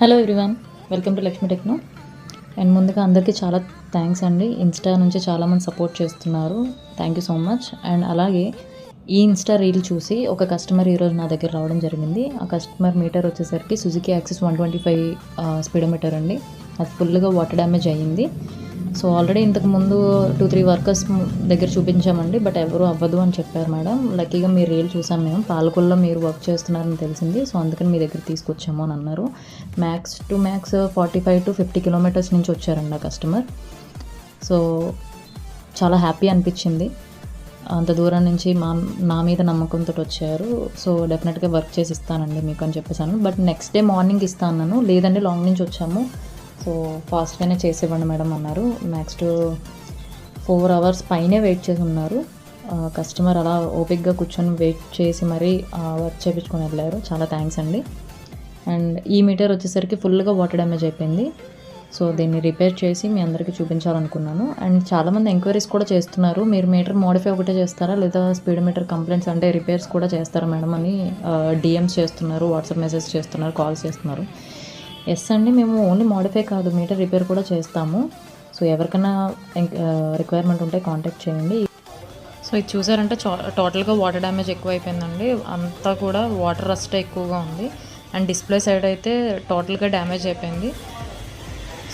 Hello everyone, welcome to Lakshmi techno. And ముందుగా అందరికీ చాలా థ్యాంక్స్ అండి. ఇన్స్టా నుంచి చాలామంది సపోర్ట్ చేస్తున్నారు. Thank you so much. And అలాగే ఈ ఇన్స్టా రీల్ చూసి ఒక కస్టమర్ ఈరోజు నా దగ్గర రావడం జరిగింది. ఆ కస్టమర్ మీటర్ వచ్చేసరికి సుజుకి యాక్సిస్ 125 స్పీడోమీటర్ అండి. అది ఫుల్గా వాటర్ డ్యామేజ్ అయ్యింది. సో ఆల్రెడీ ఇంతకుముందు 2-3 వర్కర్స్ దగ్గర చూపించామండి, బట్ ఎవరు అవ్వదు అని చెప్పారు మేడం. లక్కీగా మీ రీల్ చూసాం మేము. పాలకొల్లో మీరు వర్క్ చేస్తున్నారని తెలిసింది. సో అందుకని మీ దగ్గర తీసుకొచ్చాము అని అన్నారు. మ్యాక్స్ 45 to 50 కిలోమీటర్స్ నుంచి వచ్చారండి ఆ కస్టమర్. సో చాలా హ్యాపీ అనిపించింది. అంత దూరం నుంచి నా మీద నమ్మకంతో వచ్చారు. సో డెఫినెట్గా వర్క్ చేసి ఇస్తానండి మీకు అని చెప్పేసాను. బట్ నెక్స్ట్ డే మార్నింగ్ ఇస్తాను అన్నాను. లేదండి లాంగ్ నుంచి వచ్చాము, సో ఫాస్ట్గానే చేసేవ్వండి మేడం అన్నారు. నెక్స్ట్ 4 hours పైనే వెయిట్ చేసి ఉన్నారు. కస్టమర్ అలా ఓపిక్గా కూర్చొని వెయిట్ చేసి మరీ వర్క్ చేయించుకొని వెళ్ళారు. చాలా థ్యాంక్స్ అండి. అండ్ ఈ మీటర్ వచ్చేసరికి ఫుల్గా వాటర్ డ్యామేజ్ అయిపోయింది. సో దీన్ని రిపేర్ చేసి మీ అందరికీ చూపించాలనుకున్నాను. అండ్ చాలామంది ఎంక్వైరీస్ కూడా చేస్తున్నారు, మీరు మీటర్ మోడిఫై ఒకటే చేస్తారా లేదా స్పీడ్ మీటర్ కంప్లైంట్స్ అంటే రిపేర్స్ కూడా చేస్తారా మేడం అని డిఎమ్స్ చేస్తున్నారు, వాట్సాప్ మెసేజ్ చేస్తున్నారు, కాల్స్ చేస్తున్నారు. ఎస్ అండి, మేము ఓన్లీ మోడిఫై కాదు, మీటర్ రిపేర్ కూడా చేస్తాము. సో ఎవరికైనా రిక్వైర్మెంట్ ఉంటే కాంటాక్ట్ చేయండి. సో ఇది చూసారంటే టోటల్గా వాటర్ డ్యామేజ్ ఎక్కువ అయిపోయిందండి. అంతా కూడా వాటర్ రస్ట్ ఎక్కువగా ఉంది. అండ్ డిస్ప్లే సైడ్ అయితే టోటల్గా డ్యామేజ్ అయిపోయింది.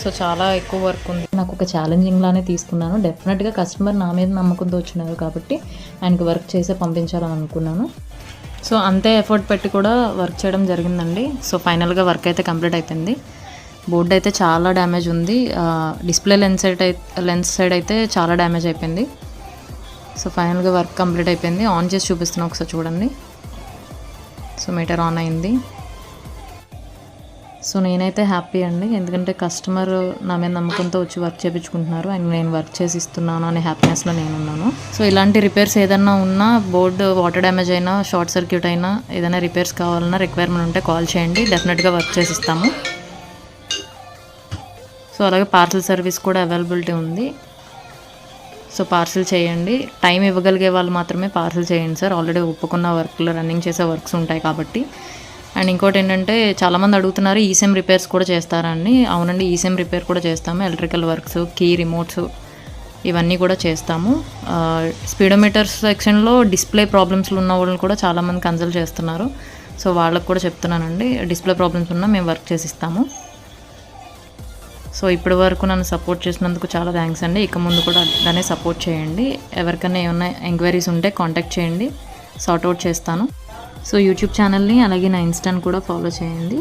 సో చాలా ఎక్కువ వర్క్ ఉంది. నాకు ఒక ఛాలెంజింగ్ లానే తీసుకున్నాను. డెఫినెట్గా కస్టమర్ నా మీద నమ్మకంతో వచ్చినారు కాబట్టి ఆయనకి వర్క్ చేసే పంపించాలని అనుకున్నాను. సో అంతే ఎఫర్ట్ పెట్టి కూడా వర్క్ చేయడం జరిగిందండి. సో ఫైనల్గా వర్క్ అయితే కంప్లీట్ అయిపోయింది. బోర్డు అయితే చాలా డ్యామేజ్ ఉంది. డిస్ప్లే లెన్స్ సైడ్ అయితే చాలా డ్యామేజ్ అయిపోయింది. సో ఫైనల్గా వర్క్ కంప్లీట్ అయిపోయింది. ఆన్ చేసి చూపిస్తున్నాను, ఒకసారి చూడండి. సో మీటర్ ఆన్ అయింది. సో నేనైతే హ్యాపీ అండి, ఎందుకంటే కస్టమర్ నా మీద నమ్మకంతో వచ్చి వర్క్ చేయించుకుంటున్నారు అండ్ నేను వర్క్ చేసి ఇస్తున్నాను అనే హ్యాపీనెస్లో నేనున్నాను. సో ఇలాంటి రిపేర్స్ ఏదైనా ఉన్నా, బోర్డు వాటర్ డ్యామేజ్ అయినా, షార్ట్ సర్క్యూట్ అయినా, ఏదైనా రిపేర్స్ కావాలన్నా రిక్వైర్మెంట్ ఉంటే కాల్ చేయండి, డెఫినెట్గా వర్క్ చేసి ఇస్తాము. సో అలాగే పార్సల్ సర్వీస్ కూడా అవైలబిలిటీ ఉంది. సో పార్సల్ చేయండి. టైం ఇవ్వగలిగే వాళ్ళు మాత్రమే పార్సల్ చేయండి సార్. ఆల్రెడీ ఒప్పుకున్న వర్క్లు, రన్నింగ్ చేసే వర్క్స్ ఉంటాయి కాబట్టి. అండ్ ఇంకోటి ఏంటంటే చాలామంది అడుగుతున్నారు, ఈసీఎం రిపేర్స్ కూడా చేస్తారా అని. అవునండి, ఈసీఎం రిపేర్ కూడా చేస్తాము. ఎలక్ట్రికల్ వర్క్స్, కీ రిమోట్స్ ఇవన్నీ కూడా చేస్తాము. స్పీడోమీటర్స్ సెక్షన్లో డిస్ప్లే ప్రాబ్లమ్స్లు ఉన్న వాళ్ళని కూడా చాలామంది కన్సల్ట్ చేస్తున్నారు. సో వాళ్ళకు కూడా చెప్తున్నానండి, డిస్ప్లే ప్రాబ్లమ్స్ ఉన్నా మేము వర్క్ చేసి ఇస్తాము. సో ఇప్పటి వరకు నన్ను సపోర్ట్ చేసినందుకు చాలా థ్యాంక్స్ అండి. ఇక ముందు కూడా అలానే సపోర్ట్ చేయండి. ఎవరికైనా ఏమైనా ఎంక్వైరీస్ ఉంటే కాంటాక్ట్ చేయండి, సార్ట్అవుట్ చేస్తాను. సో యూట్యూబ్ ఛానల్ని అలాగే నా ఇన్స్టాని కూడా ఫాలో చేయండి.